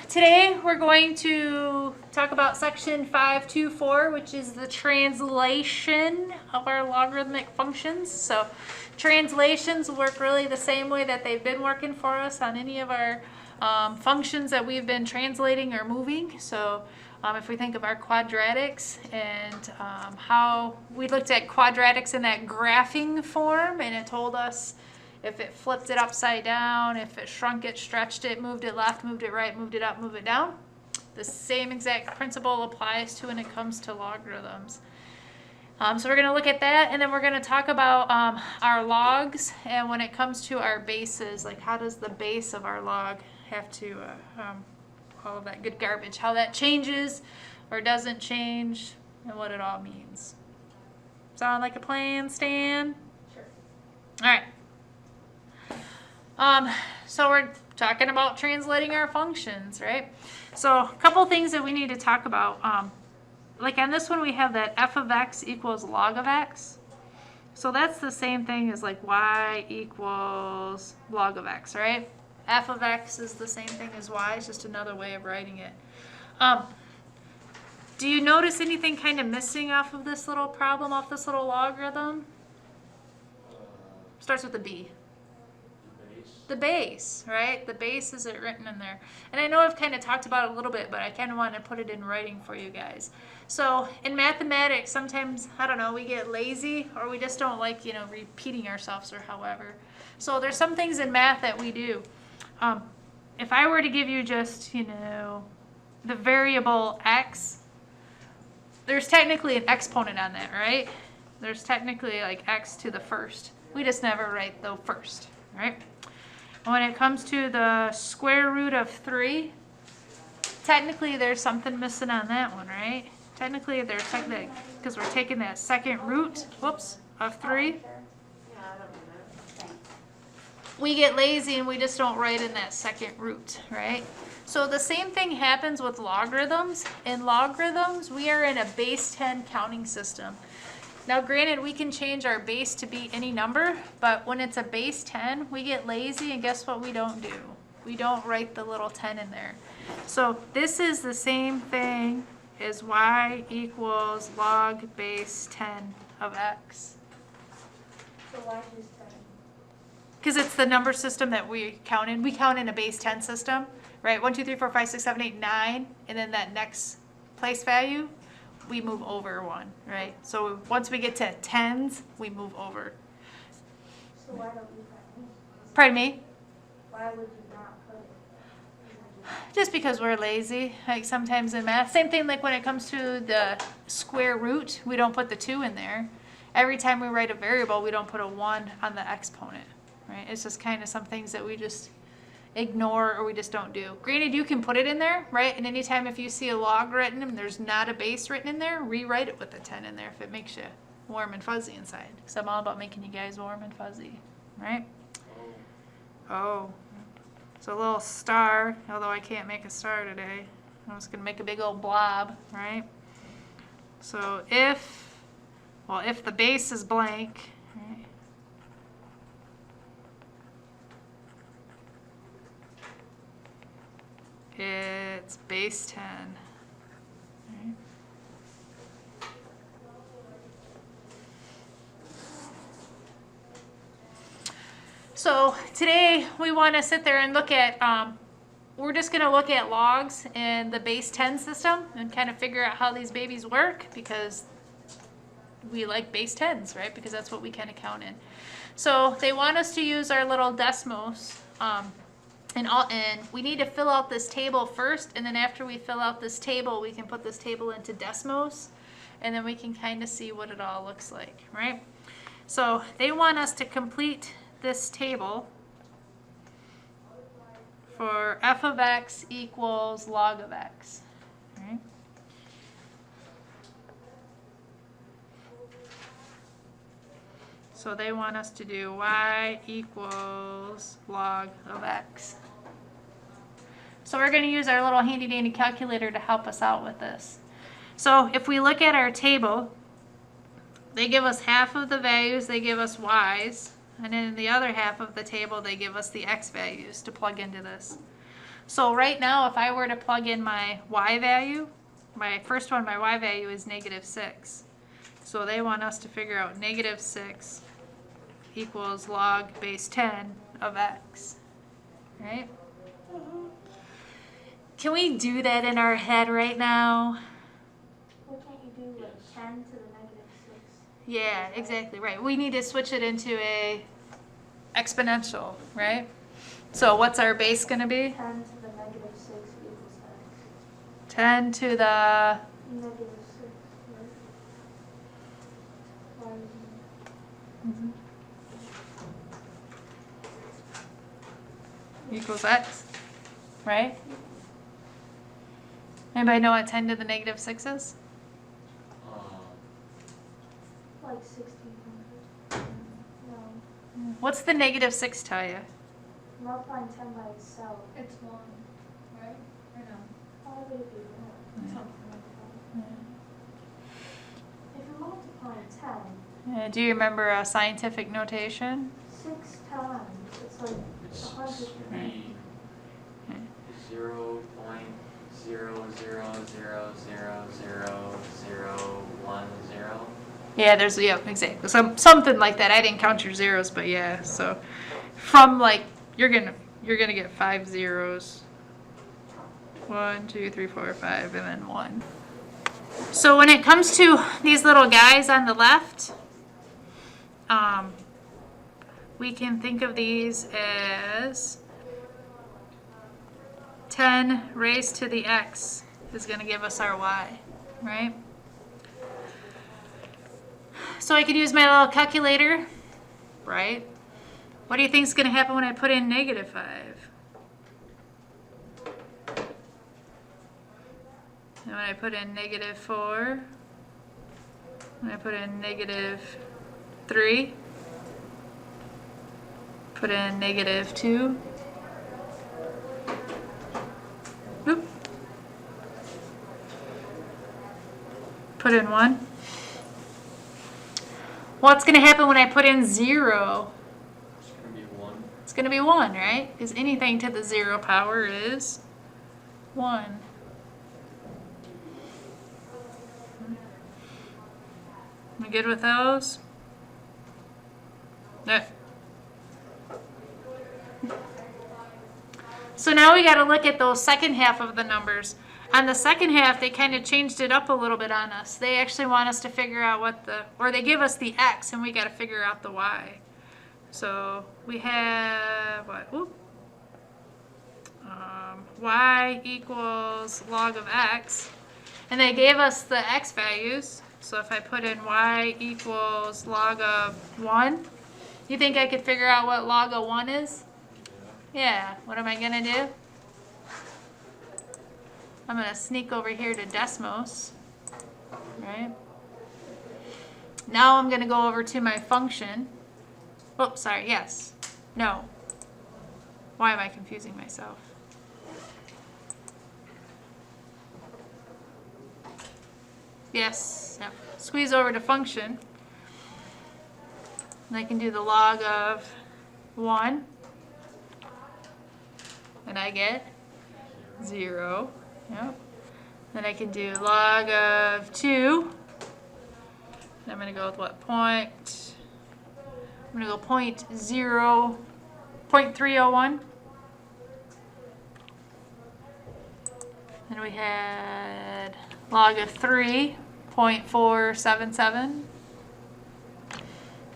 today we're going to talk about section 524, which is the translation of our logarithmic functions. So translations work really the same way that they've been working for us on any of our functions that we've been translating or moving. So if we think of our quadratics and how we looked at quadratics in that graphing form, and it told us if it flipped it upside down, if it shrunk it, stretched it, moved it left, moved it right, moved it up, moved it down. The same exact principle applies to when it comes to logarithms. So we're going to look at that, and then we're going to talk about our logs, and when it comes to our bases, like how does the base of our log have to, all of that good garbage, how that changes or doesn't change, and what it all means. Sound like a plan, Stan? Sure. All right. So we're talking about translating our functions, right? So a couple things that we need to talk about. Like on this one, we have that f of x equals log of x. So that's the same thing as like y equals log of x, right? F of x is the same thing as y. It's just another way of writing it. Do you notice anything kind of missing off of this little problem, off this little logarithm? Starts with a b. The base, right? The base isn't written in there. And I know I've kind of talked about it a little bit, but I kind of want to put it in writing for you guys. So in mathematics, sometimes, I don't know, we get lazy or we just don't like, repeating ourselves or however. So there's some things in math that we do. If I were to give you just, the variable x, there's technically an exponent on that, right? There's technically like x to the first. We just never write the first, right? When it comes to the square root of 3, technically there's something missing on that one, right? Technically there's because we're taking that second root, of 3. We get lazy and we just don't write in that second root, right? So the same thing happens with logarithms. In logarithms, we are in a base 10 counting system. Now granted, we can change our base to be any number, but when it's a base 10, we get lazy, and guess what we don't do? We don't write the little 10 in there. So this is the same thing as y equals log base 10 of x. So why is 10? Because it's the number system that we count in. We count in a base 10 system, right? 1, 2, 3, 4, 5, 6, 7, 8, 9, and then that next place value, we move over 1, right? So once we get to tens, we move over. So why don't you put it? Pardon me? Why would you not put it? Just because we're lazy, like sometimes in math. Same thing like when it comes to the square root, we don't put the 2 in there. Every time we write a variable, we don't put a 1 on the exponent, right? It's just kind of some things that we just ignore or we just don't do. Granted, you can put it in there, right? And anytime if you see a log written and there's not a base written in there, rewrite it with a 10 in there if it makes you warm and fuzzy inside. Because I'm all about making you guys warm and fuzzy, right? Oh. So a little star, although I can't make a star today. I'm just going to make a big old blob, right? So if the base is blank, right? It's base 10. Right. So today we want to sit there and look at, we're just going to look at logs in the base 10 system and kind of figure out how these babies work because we like base 10s, right? Because that's what we kind of count in. So they want us to use our little Desmos. And we need to fill out this table first, and then after we fill out this table, we can put this table into Desmos, and then we can kind of see what it all looks like, right? So they want us to complete this table for f of x equals log of x, right? So they want us to do y equals log of x. So we're going to use our little handy dandy calculator to help us out with this. So if we look at our table, they give us half of the values, they give us y's, and then in the other half of the table they give us the x values to plug into this. So right now, if I were to plug in my y value, my first one, my y value is -6. So they want us to figure out -6 equals log base 10 of x, right? Can we do that in our head right now? What can't you do like 10 to the -6? Yeah, exactly, right. We need to switch it into a exponential, right? So what's our base going to be? 10 to the -6 equals x. 10 to the... -6, right? Why is equals x, right? Anybody know what 10 to the -6 is? like 1600? No. What's the -6 tell you? Multiplying 10 by itself. It's 1, right? Or no? Why would it be 1? Something like that. If you're multiplying 10, Do you remember a scientific notation? 6 times, it's like It's 100. 0.00000010. Yeah, there's, yeah, exactly. Something like that. I didn't count your zeros, but yeah. So from like, you're gonna get 5 zeros. 1, 2, 3, 4, 5, and then 1. So when it comes to these little guys on the left, we can think of these as 10 raised to the x is going to give us our y, right? So I can use my little calculator, right? What do you think is going to happen when I put in -5? And when I put in -4, when I put in -3, put in -2, oop, put in 1. What's going to happen when I put in 0? It's going to be 1. It's going to be 1, right? Because anything to the 0 power is 1. We good with those? Yeah. So now we got to look at those second half of the numbers. On the second half, they kind of changed it up a little bit on us. They actually want us to figure out or they give us the x, and we got to figure out the y. So we have, what, whoop. Y equals log of x. And they gave us the x values. So if I put in y equals log of 1, you think I could figure out what log of 1 is? Yeah. What am I going to do? I'm going to sneak over here to Desmos, right? Now I'm going to go over to my function. Oops, sorry, yes. No. Why am I confusing myself? Yes, no. Squeeze over to function. And I can do the log of 1. And I get 0. Yep. Then I can do log of 2. And I'm going to go with what? I'm going to go 0.301. Then we had log of 3, 0.477.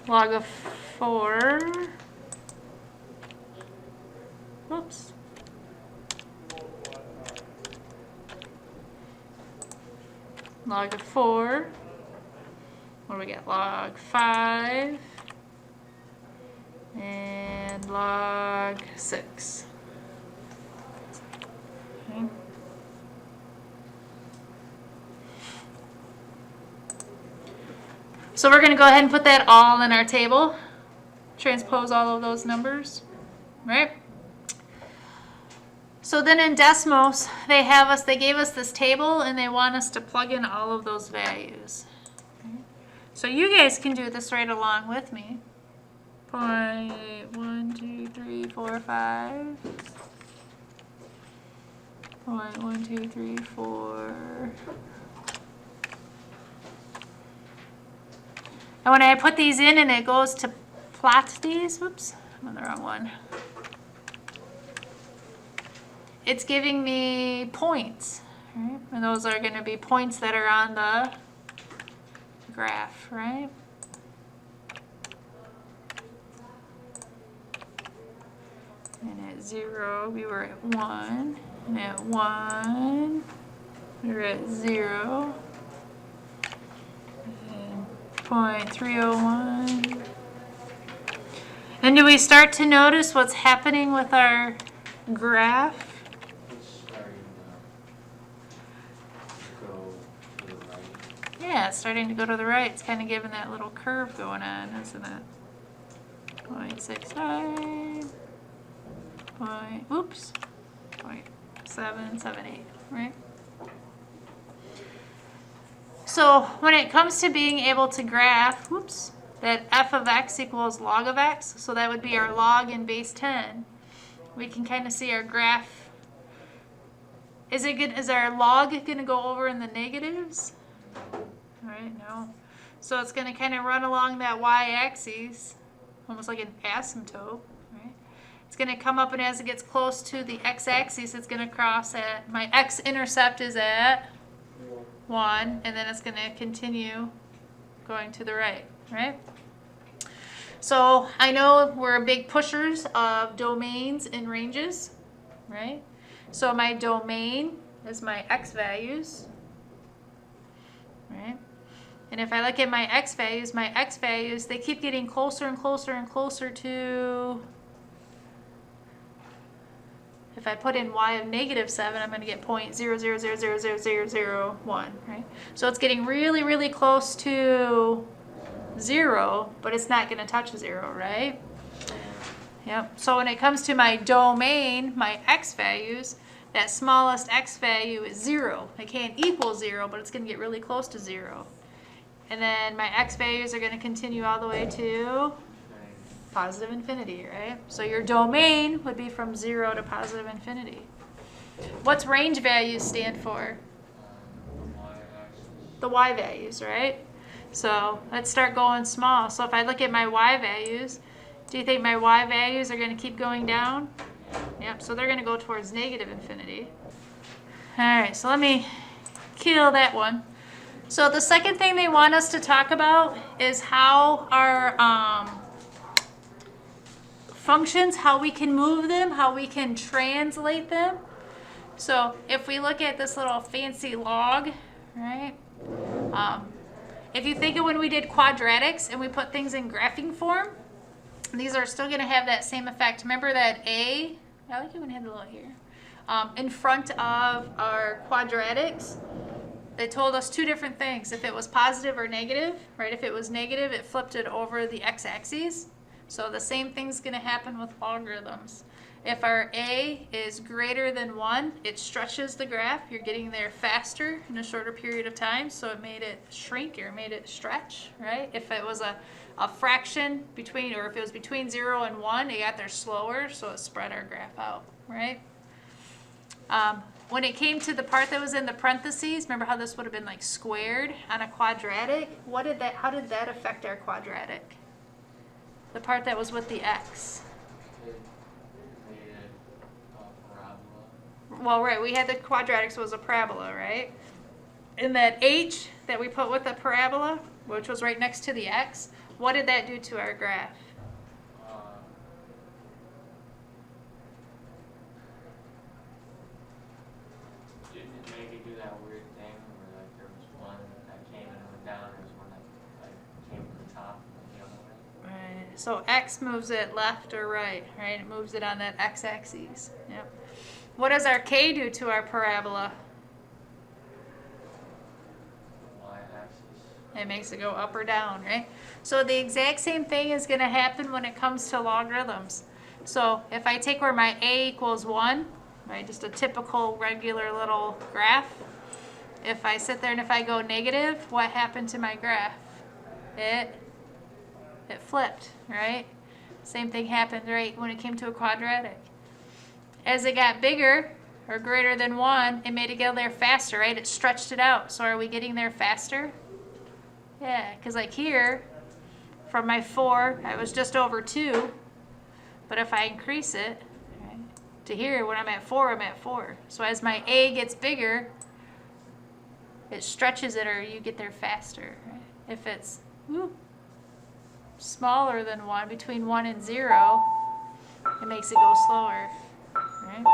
Log of 4. Whoops. Log of 4. What do we get? Log 5. And log 6. Okay. So we're going to go ahead and put that all in our table. Transpose all of those numbers, right? So then in Desmos, they gave us this table and they want us to plug in all of those values. Okay. So you guys can do this right along with me. 0.1, 2, 3, 4, 5. point 1, 2, 3, 4. And when I put these in and it goes to plot these, whoops, I'm on the wrong one. It's giving me points, right? And those are going to be points that are on the graph, right? And at 0, we were at 1. And at 1, we were at 0. And 0.301. And do we start to notice what's happening with our graph? It's starting to go to the right. Yeah, it's starting to go to the right. It's kind of giving that little curve going on, isn't it? 0.69. Oops. 0.778, right? So when it comes to being able to graph, whoops, that f of x equals log of x, so that would be our log in base 10. We can kind of see our graph. Is our log going to go over in the negatives? All right, no. So it's going to kind of run along that y-axis, almost like an asymptote, right? It's going to come up, and as it gets close to the x-axis, it's going to cross at, my x-intercept is at 1, and then it's going to continue going to the right, right? So I know we're big pushers of domains and ranges, right? So my domain is my x values, right? And if I look at my x values, they keep getting closer and closer and closer to, if I put in y of -7, I'm going to get 0.00000001, right? So it's getting really, really close to 0, but it's not going to touch 0, right? Yep. So when it comes to my domain, my x values, that smallest x value is 0. It can't equal 0, but it's going to get really close to 0. And then my x values are going to continue all the way to positive infinity, right? So your domain would be from 0 to positive infinity. What's range values stand for? The y values, right? So let's start going small. So if I look at my y values, do you think my y values are going to keep going down? Yep, so they're going to go towards negative infinity. All right, so let me kill that one. So the second thing they want us to talk about is how our functions, how we can move them, how we can translate them. So if we look at this little fancy log, right? If you think of when we did quadratics and we put things in graphing form, these are still going to have that same effect. Remember that I like it when I had the little here, in front of our quadratics, they told us two different things. If it was positive or negative, right? If it was negative, it flipped it over the x-axis. So the same thing's going to happen with logarithms. If our a is greater than 1, it stretches the graph. You're getting there faster in a shorter period of time, so it made it shrink or made it stretch, right? If it was a fraction between, or if it was between 0 and 1, it got there slower, so it spread our graph out, right? When it came to the part that was in the parentheses, remember how this would have been like squared on a quadratic? How did that affect our quadratic? The part that was with the x. Well, right, we had the quadratic, so it was a parabola, right? And that h that we put with the parabola, which was right next to the x, what did that do to our graph? Didn't it make it do that weird thing where like there was one that came and went down, there was one that like came from the top and went the other way? Right, so x moves it left or right, right? It moves it on that x-axis, yep. What does our k do to our parabola? It makes it go up or down, right? So the exact same thing is going to happen when it comes to logarithms. So if I take where my a equals 1, right, just a typical regular little graph, if I sit there and if I go negative, what happened to my graph? It flipped, right? Same thing happened, right, when it came to a quadratic. As it got bigger, or greater than 1, it made it get there faster, right? It stretched it out. So are we getting there faster? Yeah, because like here, from my 4, I was just over 2. But if I increase it, right, to here, when I'm at 4, I'm at 4. So as my A gets bigger, it stretches it, or you get there faster. Right? If it's smaller than 1, between 1 and 0, it makes it go slower. Right?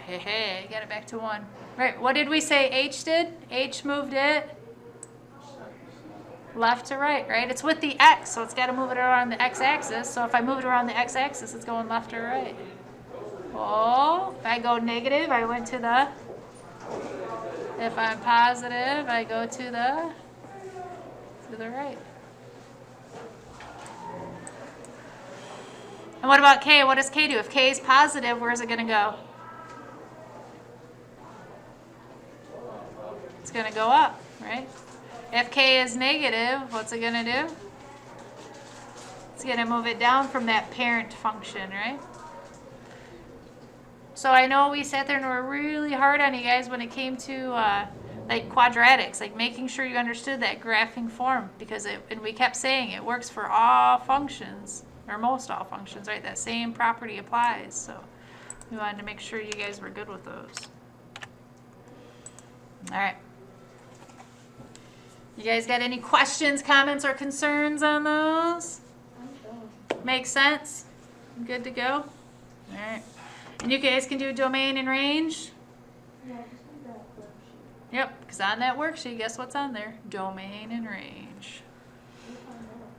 Hey, got it back to 1. Right, what did we say H did? H moved it left to right, right? It's with the X, so it's got to move it around the X-axis. So if I move it around the X-axis, it's going left or right. Oh, if I go negative, I went to the... If I'm positive, I go to the right. And what about K? What does K do? If K is positive, where is it going to go? It's going to go up, right? If K is negative, what's it going to do? It's going to move it down from that parent function, right? So I know we sat there and were really hard on you guys when it came to like quadratics, like making sure you understood that graphing form, because and we kept saying it works for all functions, or most all functions, right? That same property applies. So we wanted to make sure you guys were good with those. All right. You guys got any questions, comments, or concerns on those? Make sense? Good to go? All right. And you guys can do domain and range? Yeah, just like that worksheet. Yep, because on that worksheet, guess what's on there? Domain and range. We'll find out.